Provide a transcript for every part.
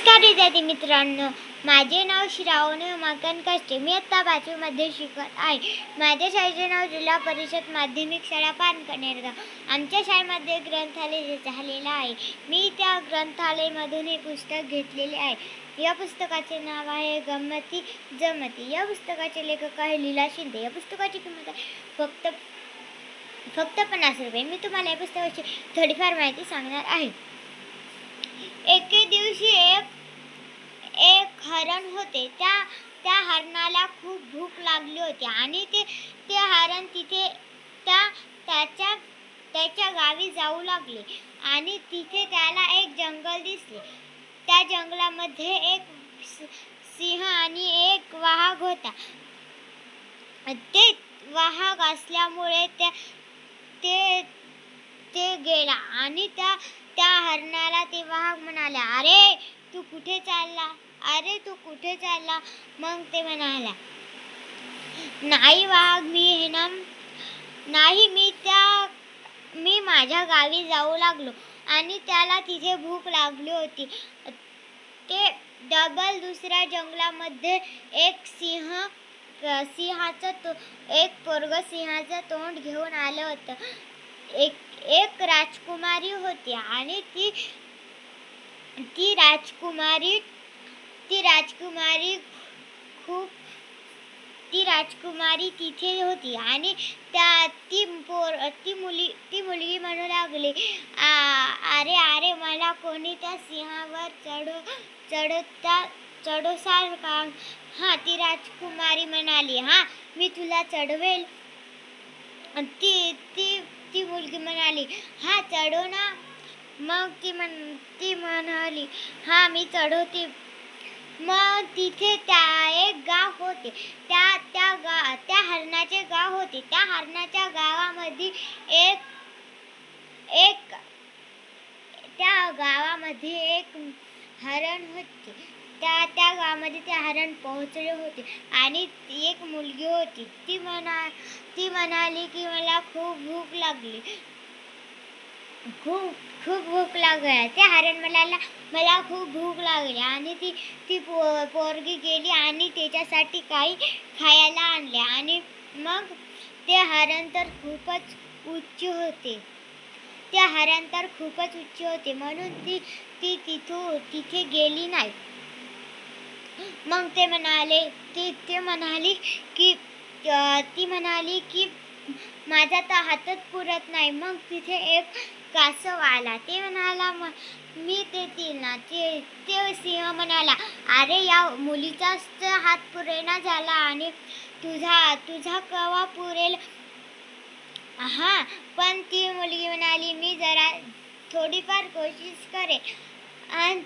नमस्कार विद्यार्थी मित्रांनो, माझे नाव श्रावणी उमाकांत कष्टे. मी इयत्ता 5वी मध्ये शिकत आहे. माझ्या शाळेचे नाव जिल्हा परिषद माध्यमिक शाळा पानकनेरगाव. आमच्या शाळेमध्ये ग्रंथालय झालेलं आहे. मी त्या ग्रंथालयामधून हे पुस्तक घेतलेले आहे. या पुस्तकाचे नाव आहे गंमती जमती. या पुस्तकाचे लेखक आहे लीला शिंदे. या पुस्तकाची किंमत आहे फक्त 50 रुपये. मी तुम्हाला या पुस्तकाची थोडीफार माहिती सांगणार आहे. एके दिवशी एक हरण होते. त्या हरणाला खूप भूक लागली होती आणि ते हरण त्याच्या गावी जाऊ लागले आणि तिथे त्याला एक जंगल दिसले. त्या जंगलामध्ये एक सिंह आणि एक वाघ होता. ते वाघ असल्यामुळे ते गेला आणि त्या हरणाला ते वाघ म्हणाला, अरे तू कुठे चालला? मग ते म्हणाला, नाही वाघ, मी माझ्या गावी जाऊ लागलो आणि त्याला तिथे भूक लागली होती. ते डबल दुसऱ्या जंगलामध्ये एक पोरगं सिंहाचं तोंड घेऊन आलं होतं. एक राजकुमारी होती आणि ती राजकुमारी तिथे होती आणि ती मुलगी म्हणू लागली, अरे मला कोणी त्या सिंहावर चढवसाल का? हा, ती राजकुमारी म्हणाली, हा, मी तुला चढवेल. ती मुलगी म्हणाली, हा, चढव ना. मग ती म्हणाली, हा, मी चढवते. मग तिथे एक गाव होते. त्या हरणाचे गाव होते. त्या हरणाच्या गावामध्ये एक हरण होते. त्या गावामध्ये ते हरण पोहोचले होते आणि एक मुलगी होती. ती म्हणाली की मला खूप भूक लागली. ते हरण म्हणाला, मला खूप भूक लागली आणि ती पोरगी गेली आणि त्याच्यासाठी काही खायला आणले आणि मग ते हरण तर खूपच उच्च होते म्हणून ती तिथे गेली नाही. मग ती म्हणाली की माझा तर हातच पुरत नाही. मग तिथे एक कासव आला. ते म्हणाला, मी देतील ना. ते सिंह म्हणाला, अरे या मुलीचाच हात पुरेना झाला आणि तुझा कवा पुरेल? हा, पण ती मुलगी म्हणाली, मी जरा थोडीफार कोशिश करेल. आणि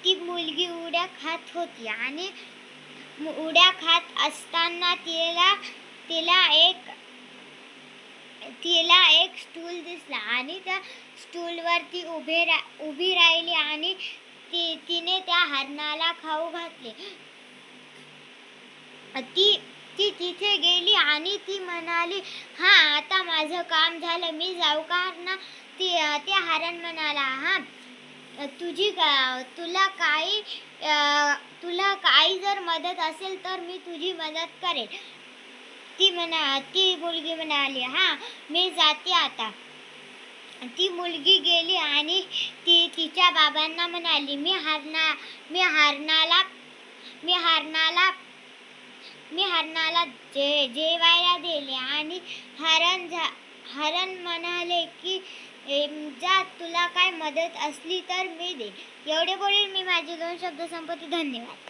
ती मुलगी उड्या खात होती आणि उड्या खात असताना तिला एक स्टूल दिसला आणि त्या स्टूलवर ती उभी राहिली आणि तिने त्या हरणाला खाऊ घातले. ती तिथे गेली आणि ती म्हणाली, हा, आता माझं काम झालं, मी जाऊ का हरणा? ते हरण म्हणाला, हा, तुला काही जर मदत असेल तर मी तुझी मदत करेन. ती मुलगी म्हणाली, हा, मी जाते आता. ती मुलगी गेली आणि तिच्या बाबांना म्हणाली, मी हरणाला जेवायला दिले आणि हरण म्हणाले की जा, तुला काय मदत असली तर मी देईन. एवढे बोलून मी माझे 2 शब्द संपवते. धन्यवाद.